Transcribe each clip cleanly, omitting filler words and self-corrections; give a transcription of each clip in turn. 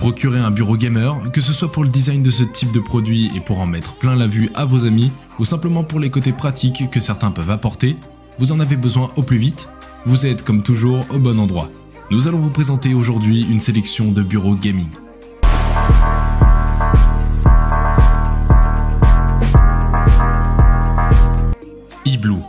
Procurez un bureau gamer, que ce soit pour le design de ce type de produit et pour en mettre plein la vue à vos amis, ou simplement pour les côtés pratiques que certains peuvent apporter, vous en avez besoin au plus vite, vous êtes comme toujours au bon endroit. Nous allons vous présenter aujourd'hui une sélection de bureaux gaming. iBlue.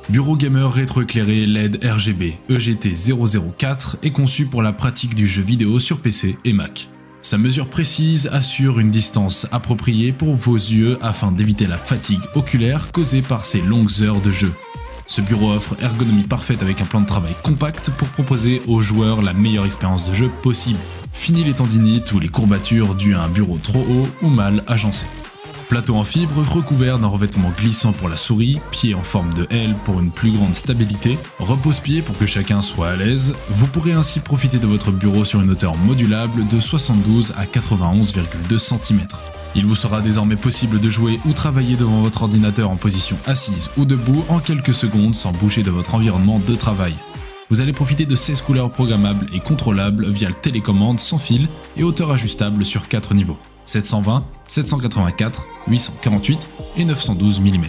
Bureau gamer rétroéclairé LED RGB EGT004 est conçu pour la pratique du jeu vidéo sur PC et Mac. Sa mesure précise assure une distance appropriée pour vos yeux afin d'éviter la fatigue oculaire causée par ces longues heures de jeu. Ce bureau offre ergonomie parfaite avec un plan de travail compact pour proposer aux joueurs la meilleure expérience de jeu possible. Fini les tendinites ou les courbatures dues à un bureau trop haut ou mal agencé. Plateau en fibre recouvert d'un revêtement glissant pour la souris, pied en forme de L pour une plus grande stabilité, repose-pied pour que chacun soit à l'aise. Vous pourrez ainsi profiter de votre bureau sur une hauteur modulable de 72 à 91,2 cm. Il vous sera désormais possible de jouer ou travailler devant votre ordinateur en position assise ou debout en quelques secondes sans bouger de votre environnement de travail. Vous allez profiter de 16 couleurs programmables et contrôlables via le télécommande sans fil et hauteur ajustable sur 4 niveaux. 720, 784, 848 et 912 mm.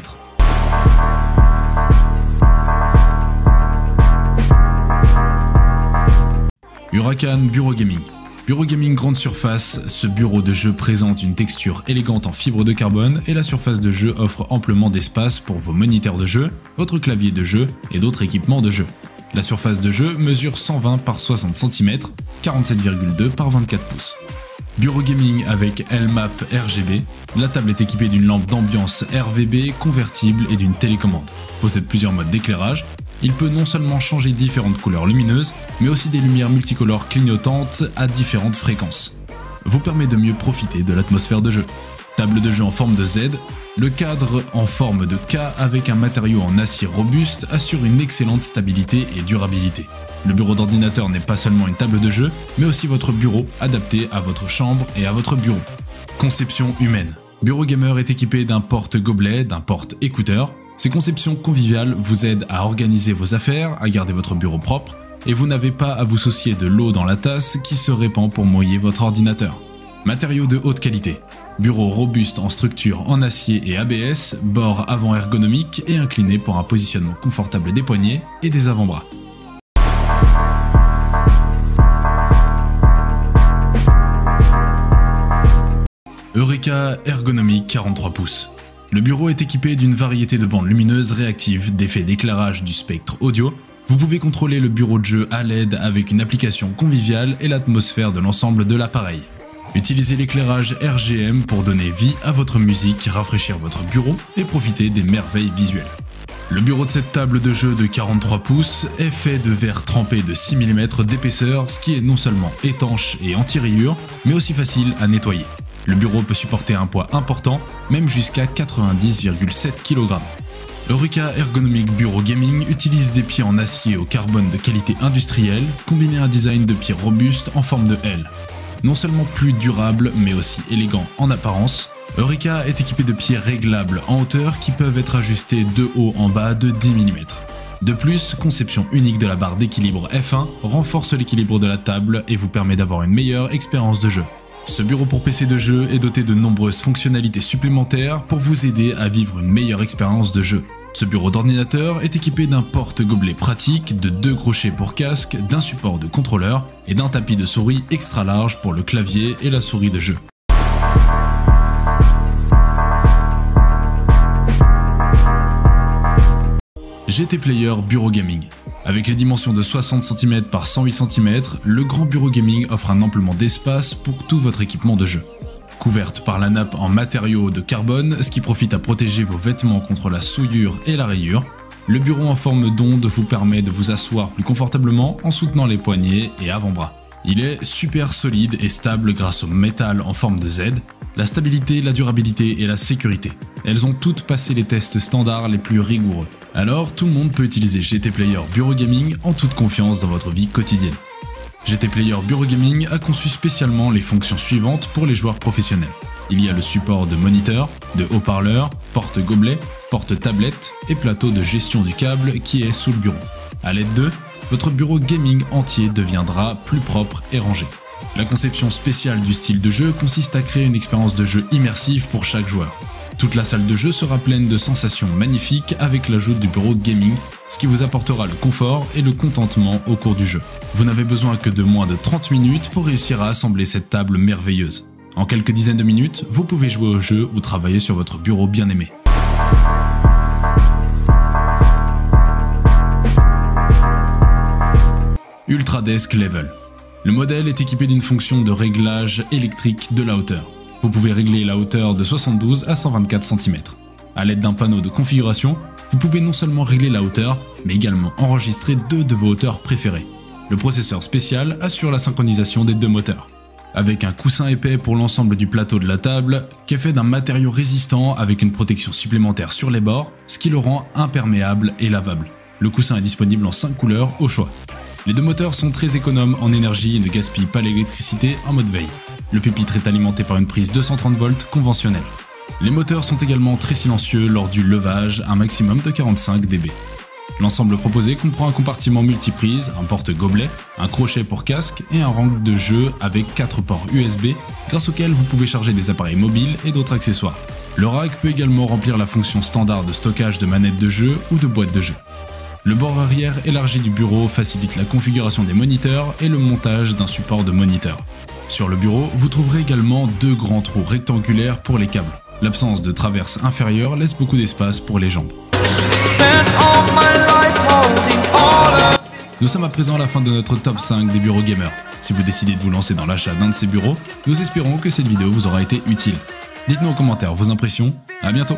Huracan Bureau Gaming. Bureau gaming grande surface, ce bureau de jeu présente une texture élégante en fibre de carbone et la surface de jeu offre amplement d'espace pour vos moniteurs de jeu, votre clavier de jeu et d'autres équipements de jeu. La surface de jeu mesure 120 par 60 cm, 47,2 par 24 pouces. Bureau gaming avec LMAP RGB, la table est équipée d'une lampe d'ambiance RVB convertible et d'une télécommande. Possède plusieurs modes d'éclairage. Il peut non seulement changer différentes couleurs lumineuses, mais aussi des lumières multicolores clignotantes à différentes fréquences. Vous permet de mieux profiter de l'atmosphère de jeu. Table de jeu en forme de Z, le cadre en forme de K avec un matériau en acier robuste assure une excellente stabilité et durabilité. Le bureau d'ordinateur n'est pas seulement une table de jeu, mais aussi votre bureau adapté à votre chambre et à votre bureau. Conception humaine. Bureau gamer est équipé d'un porte-gobelet, d'un porte-écouteur. Ces conceptions conviviales vous aident à organiser vos affaires, à garder votre bureau propre, et vous n'avez pas à vous soucier de l'eau dans la tasse qui se répand pour mouiller votre ordinateur. Matériaux de haute qualité. Bureau robuste en structure en acier et ABS, bord avant ergonomique et incliné pour un positionnement confortable des poignets et des avant-bras. Eureka Ergonomic 43 pouces. Le bureau est équipé d'une variété de bandes lumineuses réactives, d'effets d'éclairage du spectre audio. Vous pouvez contrôler le bureau de jeu à LED avec une application conviviale et l'atmosphère de l'ensemble de l'appareil. Utilisez l'éclairage RGM pour donner vie à votre musique, rafraîchir votre bureau et profiter des merveilles visuelles. Le bureau de cette table de jeu de 43 pouces est fait de verre trempé de 6 mm d'épaisseur, ce qui est non seulement étanche et anti-rayures, mais aussi facile à nettoyer. Le bureau peut supporter un poids important, même jusqu'à 90,7 kg. Eureka Ergonomic Bureau Gaming utilise des pieds en acier au carbone de qualité industrielle, combiné à un design de pieds robuste en forme de L. Non seulement plus durable, mais aussi élégant en apparence, Eureka est équipé de pieds réglables en hauteur qui peuvent être ajustés de haut en bas de 10 mm. De plus, conception unique de la barre d'équilibre F1 renforce l'équilibre de la table et vous permet d'avoir une meilleure expérience de jeu. Ce bureau pour PC de jeu est doté de nombreuses fonctionnalités supplémentaires pour vous aider à vivre une meilleure expérience de jeu. Ce bureau d'ordinateur est équipé d'un porte-gobelet pratique, de 2 crochets pour casque, d'un support de contrôleur et d'un tapis de souris extra large pour le clavier et la souris de jeu. GT Player Bureau Gaming. Avec les dimensions de 60 cm par 108 cm, le grand bureau gaming offre un amplement d'espace pour tout votre équipement de jeu. Couverte par la nappe en matériaux de carbone, ce qui profite à protéger vos vêtements contre la souillure et la rayure, le bureau en forme d'onde vous permet de vous asseoir plus confortablement en soutenant les poignets et avant-bras. Il est super solide et stable grâce au métal en forme de Z, la stabilité, la durabilité et la sécurité. Elles ont toutes passé les tests standards les plus rigoureux. Alors tout le monde peut utiliser GT Player Bureau Gaming en toute confiance dans votre vie quotidienne. GT Player Bureau Gaming a conçu spécialement les fonctions suivantes pour les joueurs professionnels. Il y a le support de moniteur, de haut-parleur, porte-gobelet, porte-tablette et plateau de gestion du câble qui est sous le bureau. À l'aide d'eux, votre bureau gaming entier deviendra plus propre et rangé. La conception spéciale du style de jeu consiste à créer une expérience de jeu immersive pour chaque joueur. Toute la salle de jeu sera pleine de sensations magnifiques avec l'ajout du bureau gaming, ce qui vous apportera le confort et le contentement au cours du jeu. Vous n'avez besoin que de moins de 30 minutes pour réussir à assembler cette table merveilleuse. En quelques dizaines de minutes, vous pouvez jouer au jeu ou travailler sur votre bureau bien aimé. Ultradesk Level. Le modèle est équipé d'une fonction de réglage électrique de la hauteur. Vous pouvez régler la hauteur de 72 à 124 cm. À l'aide d'un panneau de configuration, vous pouvez non seulement régler la hauteur, mais également enregistrer deux de vos hauteurs préférées. Le processeur spécial assure la synchronisation des deux moteurs. Avec un coussin épais pour l'ensemble du plateau de la table, qui est fait d'un matériau résistant avec une protection supplémentaire sur les bords, ce qui le rend imperméable et lavable. Le coussin est disponible en 5 couleurs au choix. Les deux moteurs sont très économes en énergie et ne gaspillent pas l'électricité en mode veille. Le pupitre est alimenté par une prise 230 volts conventionnelle. Les moteurs sont également très silencieux lors du levage, un maximum de 45 dB. L'ensemble proposé comprend un compartiment multiprise, un porte-gobelet, un crochet pour casque et un rang de jeu avec 4 ports USB grâce auxquels vous pouvez charger des appareils mobiles et d'autres accessoires. Le rack peut également remplir la fonction standard de stockage de manettes de jeu ou de boîtes de jeu. Le bord arrière élargi du bureau facilite la configuration des moniteurs et le montage d'un support de moniteur. Sur le bureau, vous trouverez également deux grands trous rectangulaires pour les câbles. L'absence de traverse inférieure laisse beaucoup d'espace pour les jambes. Nous sommes à présent à la fin de notre top 5 des bureaux gamers. Si vous décidez de vous lancer dans l'achat d'un de ces bureaux, nous espérons que cette vidéo vous aura été utile. Dites-nous en commentaire vos impressions, à bientôt.